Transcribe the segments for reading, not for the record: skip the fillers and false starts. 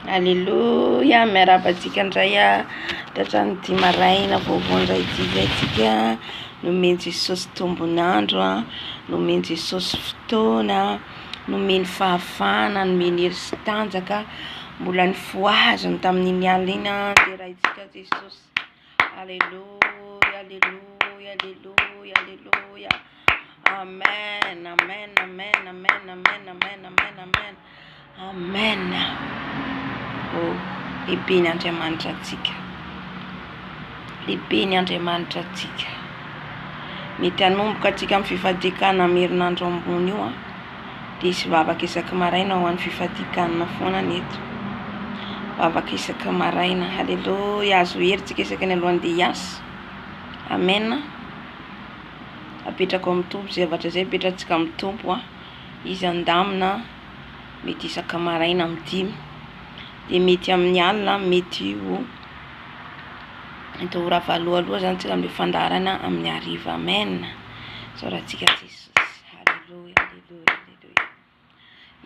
Alléluia, miarabantsika indray tratrany ty maraina voavoandray ty zaitsika nomeny Jesosy tombonandro nomeny Jesosy fotoana nomeny fahafana nomeny hery sy tanjaka mbola ny foaziny tamin'iny alina deraitsika Jesosy. Alléluia, alléluia, alléluia, alléluia. Amen, amen, amen, amen, amen, amen, amen, amen, amen. Oh, lehibe ny Andriamanitra antsika, lehibe ny Andriamanitra antsika. Mety hanomboka antsika amin'ny fifadikana amin'ny herinandro ambony io dia isy vavaka isaky maraina ho an'ny fifadikana foana eto. Vavaka isaky maraina. Halleluja. Azo herintsika isaky ny alohan'ny dia hiasa. Amen. Apetraka amin'ny tompo zay zavatra zay apetratsika amin'ny tompo izy andamina mety isaky maraina amin'ny 10 dia mety amin'ny alina mety ho ora valohaloha zany tsika amin'ny fandarana amin'ny hariva. Amen. Soratsika Jesosy. Halleluja, halleluja, halleluja.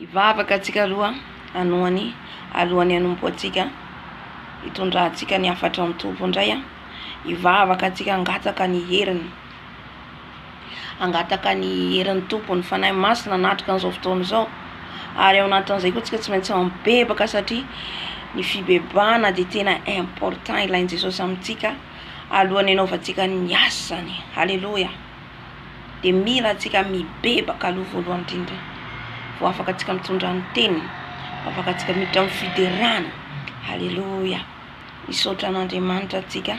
Ivavaka atsika aloha anohany alohan'ny hanompo atsika hitondrantsika ny hafatra amin'ny tompo indray ivavaka atsika angataka ny heriny, angataka ny herin'ny tompony fanahy masina natrika an'izao fotoana izao. Ary ao anatin'izay koa tsika tsy maintsy mibebaka satria ny fibebana dia tena important ilain'i Jesosy amintsika alohan'ny hanaovantsika ny asany. Halleluja. Dia mila atsika mibebaka aloha voalohany indrindra vao afaka atsika mitondra ny teniny, afaka atsika miditra amin'ny fiderana. Halleluja. Misaotra an'Andriamanitra atsika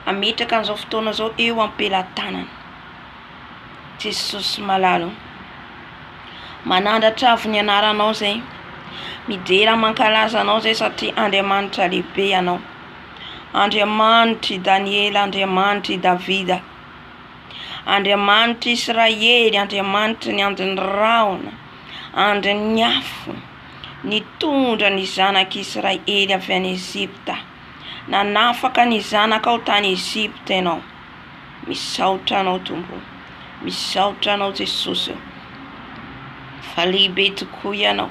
ametraka an'izao fotoana izao eo ampelantanana. Jesosy malalo manandratra avy ny anaranao zay, midera mankalaza anao zay satria Andriamanitra lehibe ianao. Andriamanitra Daniela, Andriamanitra Davida, Andriamanitra Israely, Andriamanitra ny andin'ny raona, andin'ny afo, nitondra ny zanak'Israely avy any Ezipta, nanafaka ny zanakao tany Ezipta ianao. Misaotra anao Tompo, misaotra anao Jesosy, fa lehibe tokoa ianao.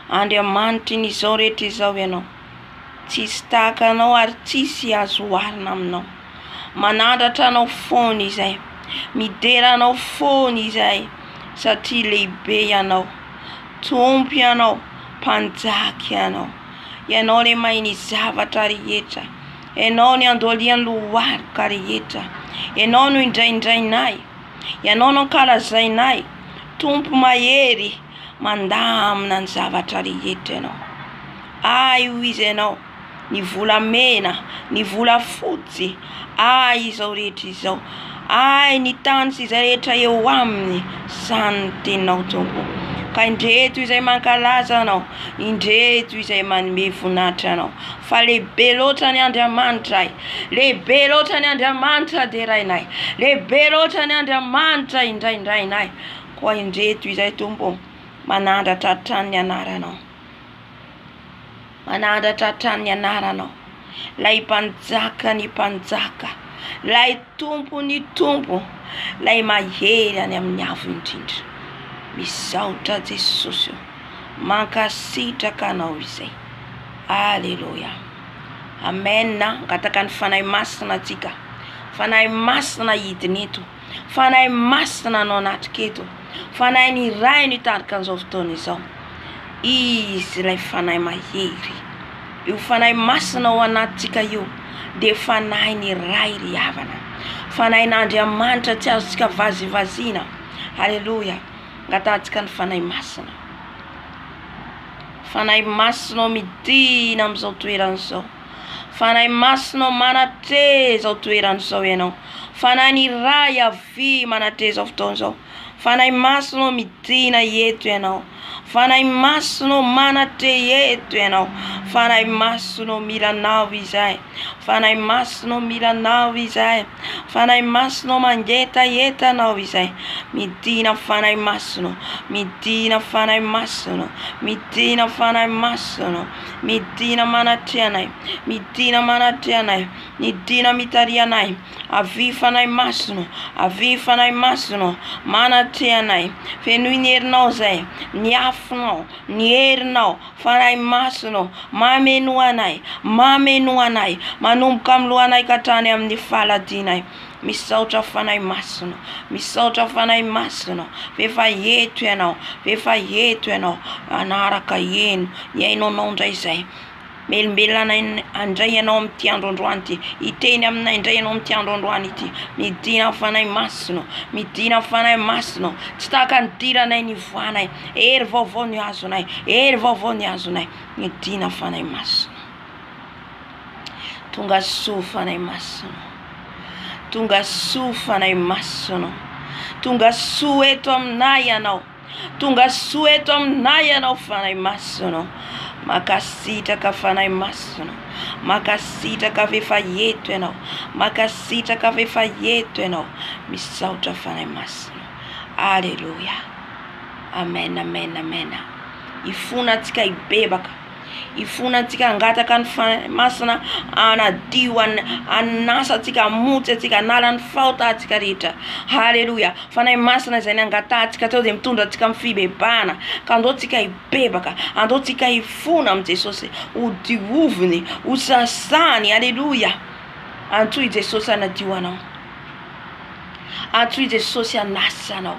Andriamanitra n'izao rehetra izao ianao, tsisy tahaka anao ary tsisy azo oharina aminao. Manandratra anao foana izay, midera anao foana izay satria lehibe ianao. Tompo ianao, mpanjaka ianao, ianao le mahay ny zavatra rehetra, ianao ny andolian'ny loharika rehetra, ianao no indraindrainay, ianao no ankalazainay. Tompo mahery mandamina ny zavatra rehetra ianao. Ho izy ianao ny volamena, ny volafotsy, izao rehetra izao, ny tany sy izay rehetra eo aminy, izany ny teninao Tompo. Ka indreto izay mankalaza anao, indreto izay manome voninahitra anao, fa lehibe loatra ny Andriamanitra, lehibe loatra ny Andriamanitra derainay, lehibe loatra ny Andriamanitra indraindrainay. Koa indreto izay Tompo manandratra hatrany ny anaranao, manandratra hatrany ny anaranao. Lay mpanjaka ny mpanjaka, lay Tompo ny Tompo, lay mahery any amin'ny avo indrindra. Misaotra Jesosy, mankasitraka anao izay. Alleluja. Amen. Angataka ny fanahy masina atsika, fanahy masina hidiny eto, fanahy masina anao natrika eto, fanahy ny ray ny tarika an'izao fotoana izao. Izy ilay fanahy mahery, io fanahy masina ao anatsika io dia fanahy ny ray ry havana, fanahy n'Andriamanitra tsy azontsika vazivaziana. Halleluja. Angatantsika ny fanahy masina, fanahy masina midina amin'izao toerana izao, fanahy masina manatre izao toerana izao ianao, fanahy ny ray avy manatre izao fotoana izao, fanahy masina midina eto ianao, fanahy masina manatre eto ianao, fanahy masina milanao izay, fanahy masina milanao izay, fanahy masina mangetaeta anao izay. Midina fanahy masina, midina fanahy masina, midina fanahy masina, midina manatre anay, midina manatre anay, midina mitaria anay. Avy fanahy masina, avy fanahy masina, manatre anaty anay. Fenoy ny herinao zay, ny afonao, ny herinao, fanahy masonao, mameno anay, manomboka amin'ny lohanay ka hatrany amin'ny faladinay. Misaotra fanahy masonao, misaotra fanahy masonao, efa eto ianao, anaraka eno, iainao ndray zay. Melombelona andray ianao amin'ity androandroany ity, iteny aminay indray ianao amin'ity androandroany ity. Midina fanahy masonao, tsy tahaka ny diranay ny voanay, hery vaovao ny azonay, midina fanahy masonao. Tonga soa fanahy masonao, tonga soa fanahy masonao, tonga soa eto aminay ianao, fanahy masonao. Makasitraka fanahy masonao, makasitraka efa eto ianao, misaotra fanahy masonao. Alleluia, amen. Ifonantsika ibebaka, ifonantsika angataka ny fanahy masina, anadio anasantsika, amotsy atsika, anala ny faotantsika rehetra. Halleluia. Fanahy masina izay nangatantsika teo dia mitondra antsika amin'ny fibebahana, ka andaontsika ibebaka, andaontsika ifona amin'ny Jesosy, ho dioviny, ho sasany. Halleluia. Antsoy Jesosy anadio anao, antsoy Jesosy anasanao.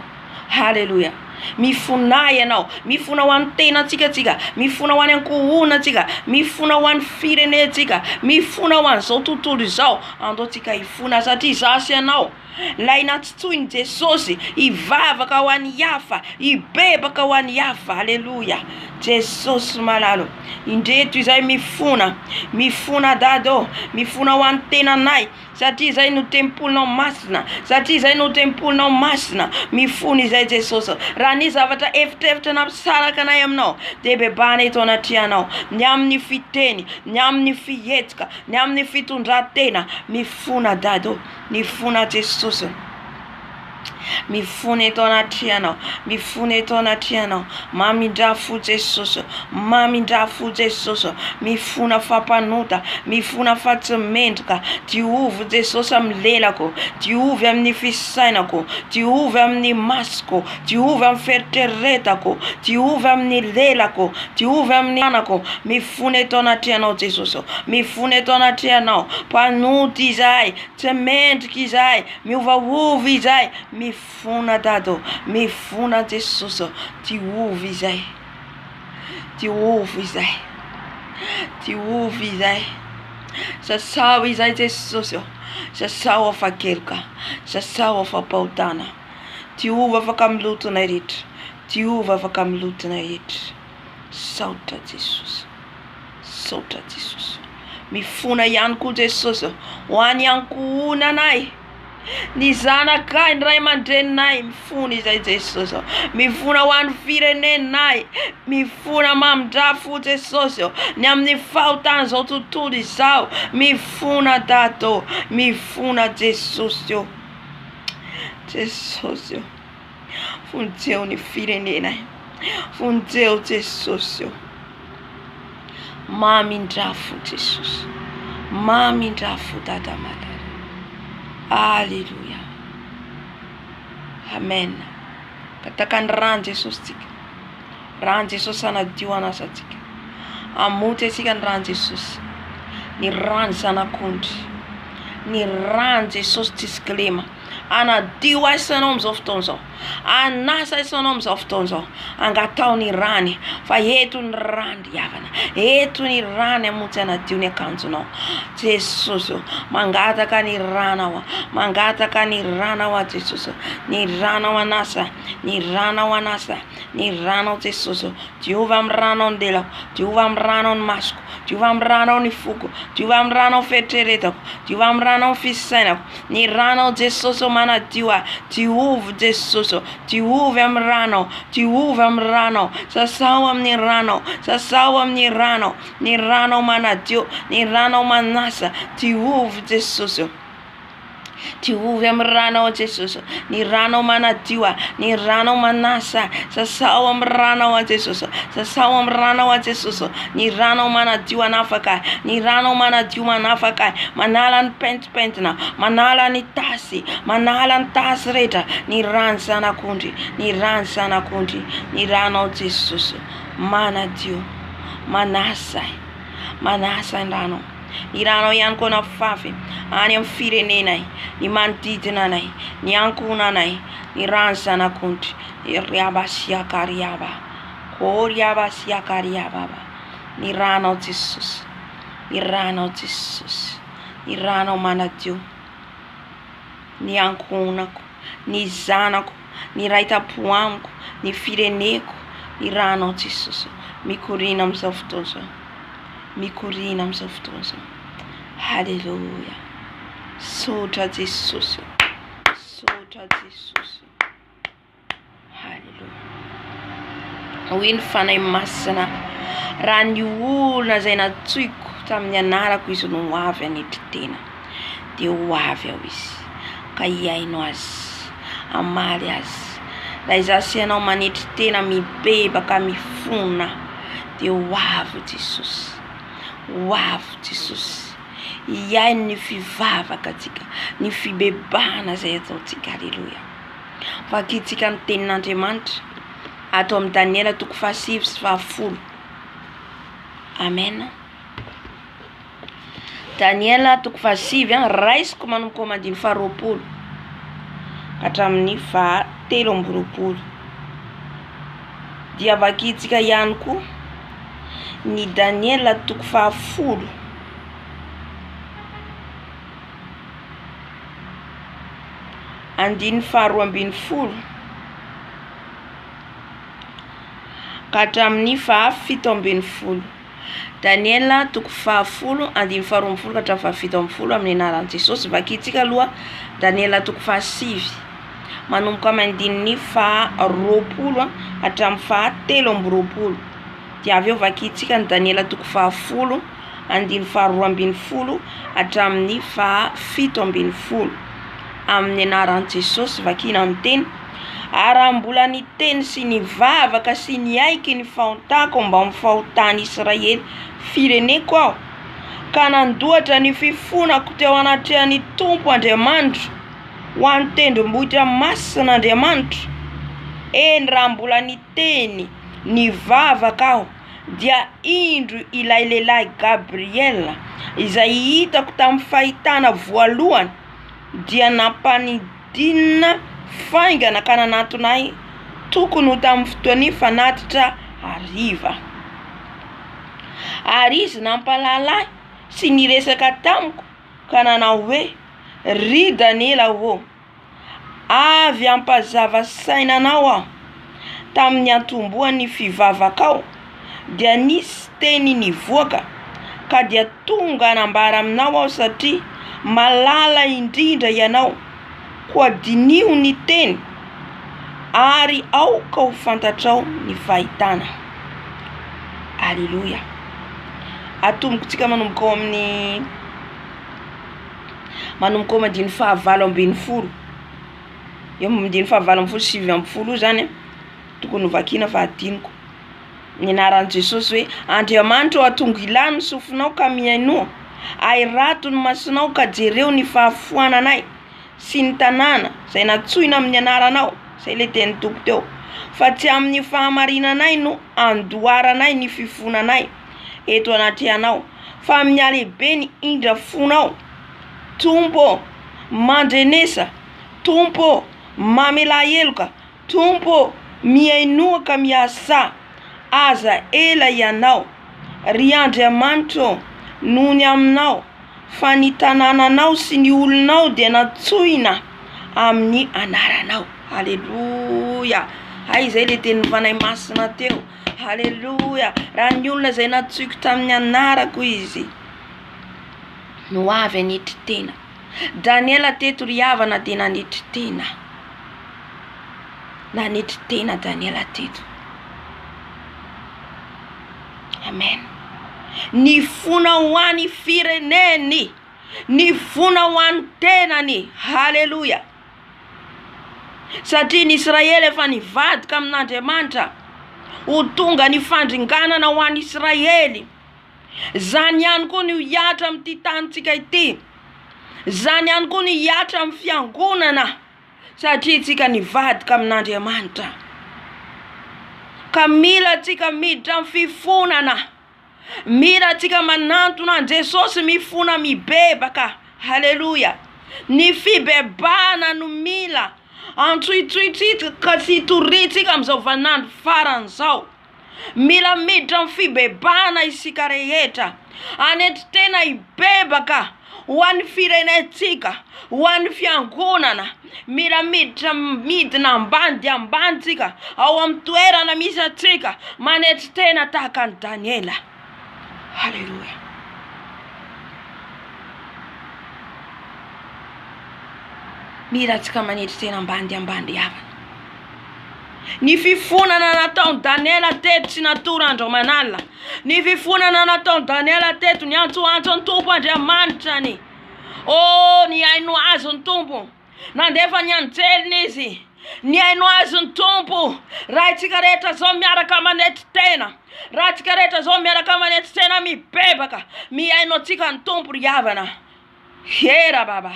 Halleluia. Mifona ianao, mifona ho an'ny tenantsika, mifona ho an'ny ankohonantsika, mifona ho an'ny firenentsika, mifona ho an'izao tontolo izao. Andaontsika ifona satria zasy ianao. Lay natsitsoiny Jesosy, ivavaka ho an'ny hafa, ibebaka ho an'ny hafa. Halleluia. Jesosy malalo, indreto izay mifona dado, mifona ho an'ny tenanay, satria izay no tempolinao masina, mifona izay Jesosy. Raha ny zavatra efitra nampisaraka anay aminao, dia bebana eto anaty anao, ny amin'ny fiteny, ny amin'ny fihetsika, ny amin'ny fitondran-tena, mifona dado, mifona Jesosy. Mifona eto anaty anao, mamindrafo Jesosy, mifona fampanota, mifona fatsimendrika, diovy Jesosy amin'ny lelako, diovy amin'ny fisainako, diovy amin'ny masoko, diovy amin'ny feritreretako, diovy amin'ny lelako, diovy amin'ny anako. Mifona eto anaty anao Jesosy, mifona eto anaty anao, mpanoty izay, tsy mendrika izay, miovaovy izay, mifona dado, mifona Jesosy, diovy izay, sasao izay Jesosy, sasao afakelika, sasao afapahodana, diovy afaka amin'ny lotonay rehetra, saotra Jesosy, mifona ihany koa Jesosy ho an'ny ankohonanay, ny zanakay, ny ray aman-dreninay, mifona izay Jesosy. Mifona ho an'ny firenenay, mifona mamindrafo Jesosy, ny amin'ny fahotana izao tontolo izao, mifona dato, mifona Jesosy. Fonjeo ny firenenay, fonjeo Jesosy, mamindrafo Jesosy, mamindrafo dada madara. Alleluia, amen. Kataka ny rano Jesosy tsika, rano Jesosy anadio anasantsika, amoty atsika ny rano Jesosy, ny rano zanak'ondry, ny rano Jesosy tsisy kilema, anadio aisanao amin'izao fotoana izao, anasa aisanao amin'izao fotoana izao, angatao ny rany, fa eto ny rany diavana, eto ny rany amotsy anadio ny akanjonao. Jesosy, mangataka ny ranao, Jesosy, ny ranao anasa, ny ranao Jesosy, diova amin'ny ranao ny lelako, diova amin'ny ranao ny masoko, diova amin'ny ranao ny foko, diova amin'ny ranao feritreretako, diova amin'ny ranao fisainako, ny ranao Jesosy manadio, diovy Jesosy, diovy amin'ny ranao, sasao amin'ny ranao, ny ranao manadio, ny ranao manasa, diovy Jesosy. Diovy amin'ny ranao Jesosy, ny ranao manadio, ny ranao manasa, sasao amin'ny ranao Jesosy, sasao amin'ny ranao Jesosy, ny ranao manadio anafaka, ny ranao manadio manafaka, manala ny pentimpentina, manala ny tasy rehetra, ny rano zanak'ondry, ny rano zanak'ondry, ny ranao Jesosy manadio, manasa ny ranao. Ny ranao ihany koa nafafy any amin'ny firenenay, ny manodidina anay, ny ankohonanay, ny rano zanak'ondry, riaba siakariaba, koriaba siakariaba, ny ranao Jesosy, ny ranao Jesosy, ny ranao manadio, ny ankohonako, ny zanako, ny raitapo amiko, ny fireneko, ny ranao Jesosy, mikorina amin'izao fotoana izao, mikorina amin'izao fotoana izao. Haleluya. Sotra Jesosy, sotra Jesosy. Haleluya. Hoy ny fanahy masina, raha ny olona izay natsoiko tamin'ny anarako izy no ho avy hanetry tena, dia ho avy aho izy, ka hiainao azy, hamaly azy. Raha izaho sy ianao manetry tena mibebaka mifona, dia ho avy Jesosy, ho avy Jesosy. Hiaino ny fivavaka antsika, ny fibebahana izay ataontsika. Haleluya. Vakitsika ny tenin'Andriamanitra ato amin'ny Daniela 7:10. Amen. Daniela 7:7 raisiko manomboka ao mandiny 20 hatramin'ny 17. Dia vakitsika ihany koa ny Daniela 10 andiny 12 hatramin'ny 17. Daniela 10 andiny 12 hatramin'ny 17 amin'ny anaran'i Jesosy. Vakitsika aloha Daniela 7 manomboka mandin'ny 20 hatramin'ny 17. Dia avy eo vakitsika ny Daniela 10 andiny 12 hatramin'ny 17 amin'ny anaran'i Jesosy. Vakina amin'ny teny: ary mbola ny teny sy ny vavaka sy ny aiky ny fahotako mba mifahotany Israely fireneko aho, ka nandohatra ny fifonako teo anatrehan'ny Tompo Andriamanitra ho an'ny tendrombohitra masin'Andriamanitra. Eny raha mbola ny teny ny vavaka aho, dia indro ilay lehilahy Gabriela izay hitako tamin'ny fahitana voalohany, dia nampanidinina faingana ka nanatonay tokony ho tamin'ny fotoany fanatitra hariva. Ary izy nampalalahy sy niresaka tamiko ka nanao hoe: ry Daniela ho, avy ampazava sainanao aho tamin'ny antombohan'ny fivavakao, dia nisy teny nivoaka, ka dia tonga hanambara aminao aho, satria malala indrindra ianao, koa dinio ny teny, ary aoka ho fantatrao ny fahitana. Haleluya. Atombokontsika manomboka ao amin'ny mandiny 19. Eo mandiny 19 zany tokony ho vakina fa adiniko. Ny anaran'i Jesosy hoe: Andriamanitra ahatonga ilany ny sofinao ka miainoa, airato ny masonao ka jereo ny fahafoananay sy ny tanàna izay natsoina amin'ny anaranao, izay le teny tompo teo, fa tsy amin'ny fahamarinanay no andoharanay ny fifonanay eto anatrehanao, fa amin'ny alehibe ny indra fonao. Tompo, mandrenesa. Tompo, mamela heloka. Tompo, miainoa ka miasa. Aza ela ianao, ry Andriamanitra noho ny aminao, fa ny tanànanao sy ny olonao dia natsoina amin'ny anaranao. Haleluya. Izay le teny fanahy masina teo. Haleluya. Raha ny olona izay natsoiko tamin'ny anarako izy no avy hanetry tena. Daniela teto ry havana dia nanetry tena. Nanetry tena Daniela teto. Amen. Ny fona ho an'ny fireneny Ny vona ho an'ny tenany. Haleloia. Satria ny Israely efa nivadika amin'Andriamanitra ho tonga ny fandringanana ho an'ny Israely. Zany ihany koa ny hiatra amin'ity tanitsika ity. Zany ihany koa ny hiatra amin'ny fiangonana satria tsika nivadika amin'Andriamanitra. Ka mila tsika miditra amin'ny fifonana. Mila tsika manantona an Jesosy mifona mibebaka. Haleluia. Ny fibebana no mila antsoitsoitsika ka sy toritsika amin'izao vanandro faran'izao. Mila miditra amin'ny fibebana isika rehetra. Anety tena hibebaka ho an'ny firenetsika, ho an'ny fiangonana. Mila midina ambany dia ambanitsika ao amin'ny toerana misy atsika manety tena tahaka any Daniela. Haleluia. Mila tsika manety tena ambany dia ambany havana. Ny fifonana nataon Daniela teto tsy natora Andriamanala. Ny fifonana nataon Daniela teto ny antsoantso ny Tompo Andriamanitrany. Ny haino azo ny Tompo. Nandefa ny anjeliny izy. Ny haino azo ny Tompo. Raha itsika rehetra zao miaraka manety tena. Raha itsika rehetra zao miaraka manety tena mibebaka. Mihaino atsika ny Tompo ry havana. Hera baba.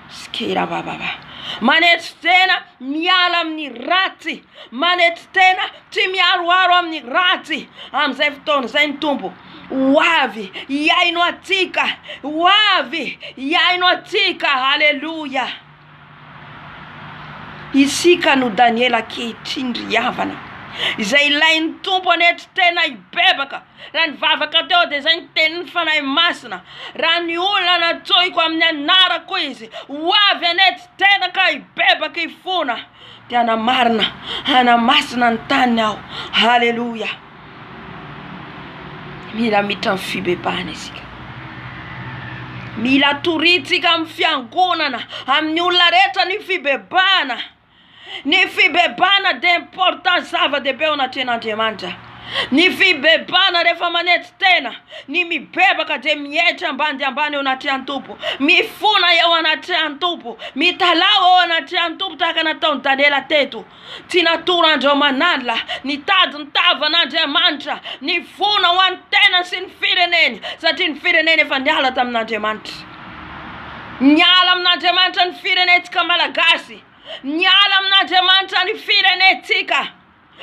Skera baba. Manety tena miala amin'ny ratsy. Manety tena tsy miaroaro amin'ny ratsy. Amin'izay fotoana izay ny Tompo. Hoavy hiaino atsika. Hoavy hiaino atsika. Haleluia. Isika no Daniela kehitriny ry havana. Izay ilain'ny Tompo anety tena hibebaka. Raha ny vavaka teo dia izay ny teniny fanahy masina. Raha ny olona natsohiko amin'ny anarako izy. Hoavy anety tena ka hibebaka hifona. Dia hanamasina ny tany aho. Haleluia. Mila miditra amin'ny fibebana isika. Mila toritsika amin'ny fiangonana. Amin'ny olona rehetra ny fibebana. Ny fibebana dia important zava-dehibe ao anatren'Andriamanitra. Ny fibebana rehefa manety tena. Ny mibebaka dia mietra ambany dia ambany ao anatrehan'ny Tompo. Mifona ao anatrehan'ny Tompo. Mitalao ao anatrehan'ny Tompo tahaka nataon'ny Daniela teto. Tsy natora Andriamanala. Ny tady ny tavan'Andriamanitra. Ny fona ho an'ny tena sy ny fireneny. Satria ny fireneny efa niala tamin'Andriamanitra. Niala amin'Andriamanitra ny firenetsika malagasy. Niala amin'Andriamanitra ny firenetsika.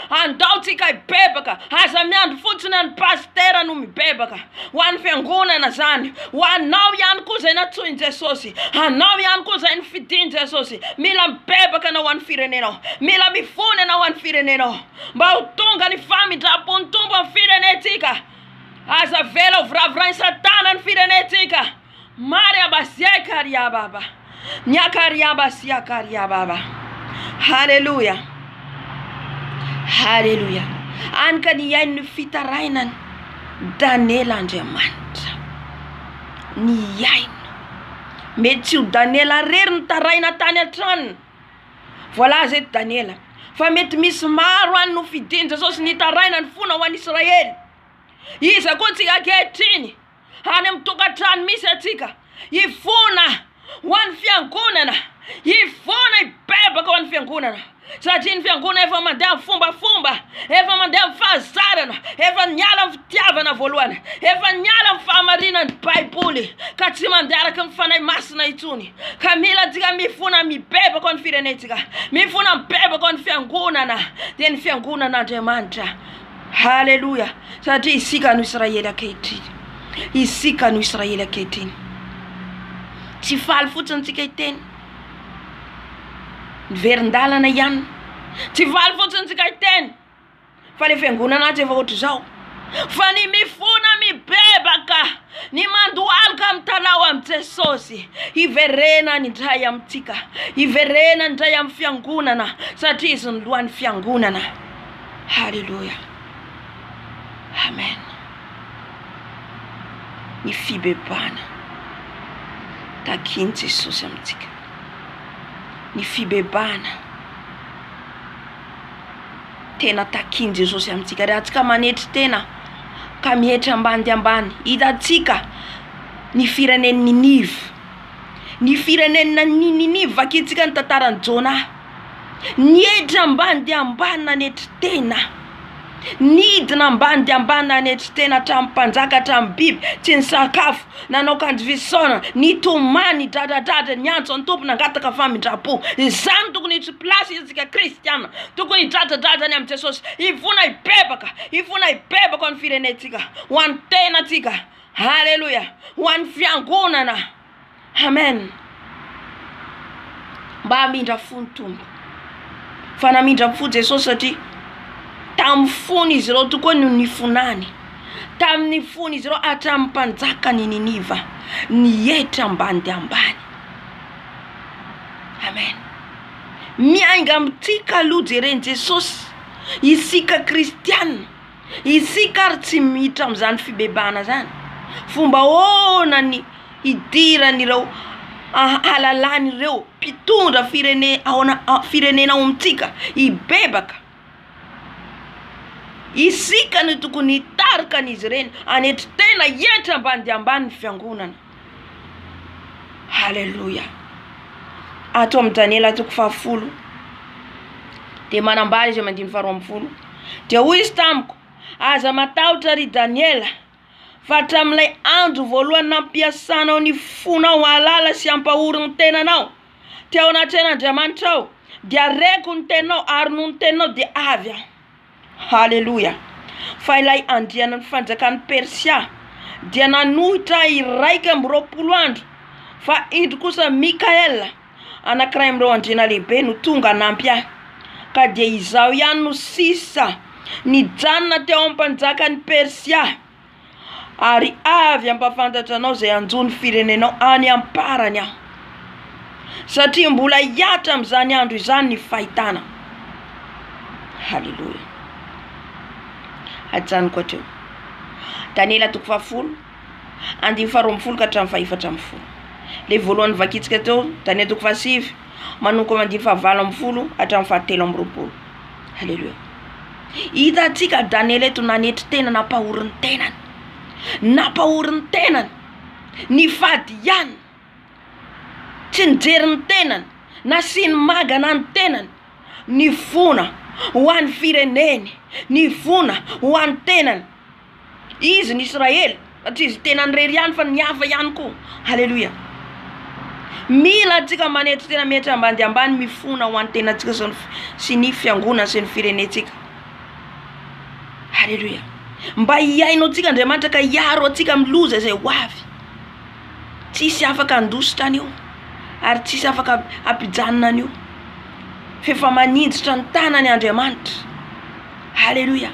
Andao tsika hibebaka. Aza miandro fotsiny ny pastera no mibebaka. Ho an'ny fiangonana zany. Ho anao ihany koa izay natsoin Jesosy. Anao ihany koa izay nifidin Jesosy. Mila mibebaka na ho an'ny firenenao. Mila mifony na ho an'ny firenenao. Mba ho tonga ny famindrampon'ny Tompo amin'ny firenetsika. Aza vela ho viravorany Satana ny firenetsika. Maria basia karia baba. Nyakaria basia karia baba. Haleluia. Haleluia. Anka ny haino ny fitarainany Daniela Andriamanitra. Ny haino. Mety tsy ho Daniela rery ny taraina tany an-tranony. Voilà zay Daniela. Fa mety misy maro any no fidin Jesosy ny taraina ny fona ho an'ny Israely. Iza koa tsika ankehitriny. Any amin'ny tokantrano misy atsika. Ifona ho an'ny fiangonana. Ifona hibebaka ho an'ny fiangonana. Satria ny fiangonana efa mandeha amin'ny fombafomba. Efa mandeha amin'ny fahazarana. Efa niala amin'ny fitiavana voalohany. Efa niala amin'ny fahamarinan'ny Baiboly. Ka tsy mandeha araka ny fanahy masina intsony. Ka mila tsika mifona mibebaka ho an'ny firenetsika. Mifona mibebaka ho an'ny fiangonana. Dia ny fiangonan'Andriamanitra. Haleluia. Satria isika no Israely ankehitriny. Isika no Israely ankehitriny. Tsy faly fotsiny tsika hiteny. Ny verin-dalana ihany. Tsy faly fotsiny tsika hiteny. Fa le fiangonana azy efa ohatry zao. Fa ny mifona mibebaka. Ny mandohalika amin'ny talao amin'ny Jesosy. Hiverena ny ndray amintsika. Hiverena ny ndray amin'ny fiangonana. Satria izy ny lohan'ny fiangonana. Haleluia. Amen. Ny fibebana. Takiny Jesosy amintsika. Ny fibebana. Tena takiny Jesosy amintsika. Raha tsika manetry tena. Ka mihetra ambany dia ambany. Hitatsika. ny firenen'ny Niniva. Ny firenenina Niniva vakitsika ny tantarany Jona. Niedra ambany dia ambany nanetry tena. Nidina ambany dia ambany nanetry tena hatramin'ny mpanjaka hatramin'ny biby tsy nisakafo nanao kandrivisona nitomany dradradradra niantso any tompo nangataka famindrapo. Izany tokony hitry plasy isika kristiana. Tokony hidradradradrany amin'ny Jesosy. Ivona ibebaka ho an'ny firenetsika, ho an'ny tenatsika. Haleluya. Ho an'ny fiangonana. Amen. Mba hamindra fo ny tompo. Fa namindra fo Jesosy satria tamin'ny fony izy ireo tokoa no nifonany. Tamin'ny fony izy ireo hatramin'ny mpanjaka ny Niniva nietra ambany dia ambany. Amen. Miainga amintsika aloha jereny Jesosy. Isika kristiana. Isika ary tsy miditra amin'izany fibebana zany. Fomba hoana ny idiran'ireo alalàn'ireo mpitondra firenena ao amintsika ibebaka. Isika no tokony hitarika an'izy ireny anetry tena etra ambany dia ambany ny fiangonana. Haleluya. Ato amin'ny Daniela 10 dia manambara izy amin'ny 12. Dia hoy izy tamiko, aza matahotra ry Daniela, fa hatramin'ilay andro voalohany nampiasanao ny fonao halala sy hampahoriny tenanao teo anaty Andriamanitra ao, dia reko ny tenao ary noho ny tenao dia avy aho. Haleluya. Fa ilay andriana ny fanjakan'ny Persia dia nanohitra 120 andro, fa indro kosa Mikaela anankiray amin'ireo andriana lehibe no tonga nampy ahy, ka dia izao ihany no sisa nijanona teo amin'ny mpanjakan'ny Persia, ary avy ampafantatra anao izay anjony firenenao any amparany aho, satria mbola hiatra amin'izany andro izany ny fahitana. Haleluya. Ajanoko hatreo. Daniela 10 12 ka hatramin'ny 14. Le voalohany vakitsika teo Daniela 10 manoko amin'ny 12 hatramin'ny 17. Haleluya. Hitantsika Daniela eto nanetry tena nampahoriny tenany. Nampahoriny tenany. Nifady ihany. Tsy nijery ny tenany. Nasiany magana ny tenany. Nifona ho an'ny fireneny. Nifona ho an'ny tenany. Izy ny Israely. Satria izy tenany rery ihany fa ny hafa ihany koa. Haleluya. Mila antsika manetry tena metra ambany ambany mifona ho an'ny tenatsika sy ny fiangonana sy ny firenetsika. Haleluya. Mba hiainao tsika Andriamanitra ka hiaro atsika amin'ny loza izay ho avy. Tsisy afaka andositra an'io ary tsisy afaka ampijanona an'io. Fefa manindritra ny tanany Andriamanitra. Haleluya.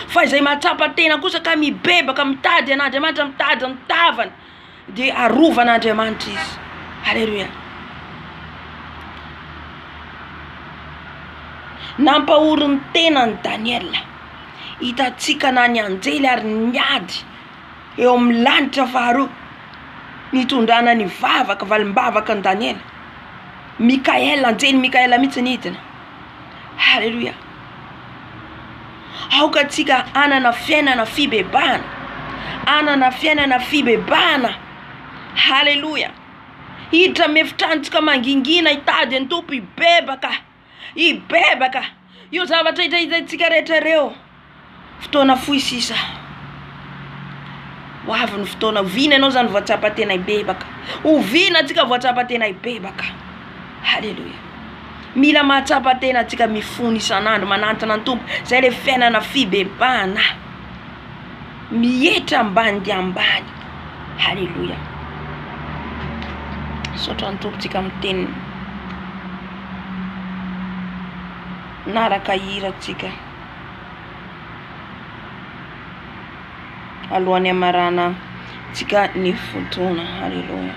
Fa izay mahatsapa tena kosa ka mibebaka mitady an'Andriamanitra, mitady ny tavany, dia arovan'Andriamanitra izy. Haleluya. Nampahoriny tena ny Daniela. Hitatsika na ny anjely ary niady eo amin'ny lanitra faharoa nitondrana ny Vavaka, valimbavaka ny Daniela. Mikaela, anjely Mikaela mihitsy nidina. Haleluya. Aoka tsika anana fiainana fibebana. Anana fiainana fibebana. Haleluya. Hidra mefitrantsika mangingina hitady ny tompo ibebaka. Ibebaka. Io zavatra hitantsika rehetra reo. Fotoana fohy sisa. Ho avy ny fotoana. Ovina ianao zany voatsapa tena ibebaka. Ovina tsika voatsapa tena ibebaka. Haleluya. Mila mahatsapa tena atsika mifony isan'andro manantona ny tompo. Zay le fiainana fibebana. Mietra ambany dia ambany. Haleluya. Sotra ny tompo tsika amin'ny teniny. Naraka hira tsika. Alohan'ny amarana tsika ny fotoana. Haleluya.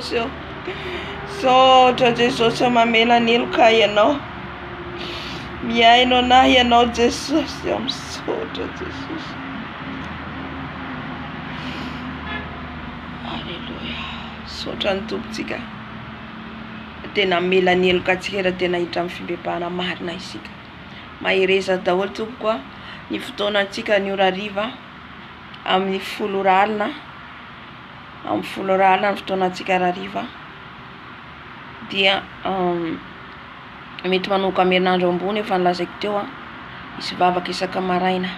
Jesosy eo. Misaotra Jesosy mamelany heloka ianao. Miaino anahy ianao Jesosy eo. Misaotra Jesosy. Alleluia. Misaotra ny tompontsika. Tena melany heloka antsika raha tena hiditra amin'ny fimbebahana marina isika. Mahereza daholo tompoko a ny fotoanantsika ny ora hariva amin'ny 10 alina. Amin'ny 10 alina ny fotoanantsika hariva. Dia mety manomboka amin'ny herinandro ambony efa nilazaiko teo a. Misy vavaka isaka maraina.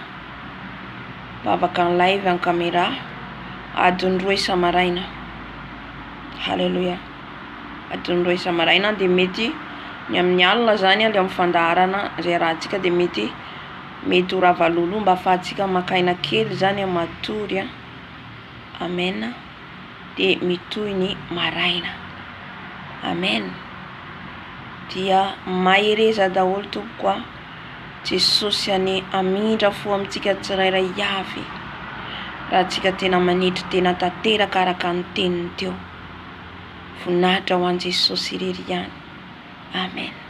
Vavaka en live en caméra adiny 2 isa-maraina. Halleluja. Adiny 2 isa-maraina dia mety ny amin'ny alina zany le amin'ny fandaharana zay rahantsika dia mety ho ravalolo mba ahafahantsika makaina kely zany matory a. Amen. Dia mitohy ny maraina. Amen. Dia mahereza daholo tompoko a Jesosy any amindra fo amintsika tsirairay avy. Raha tsika tena manitry tena tanteraka araka ny teniny teo. Voninahitra ho an'i Jesosy irery ihany. Amen.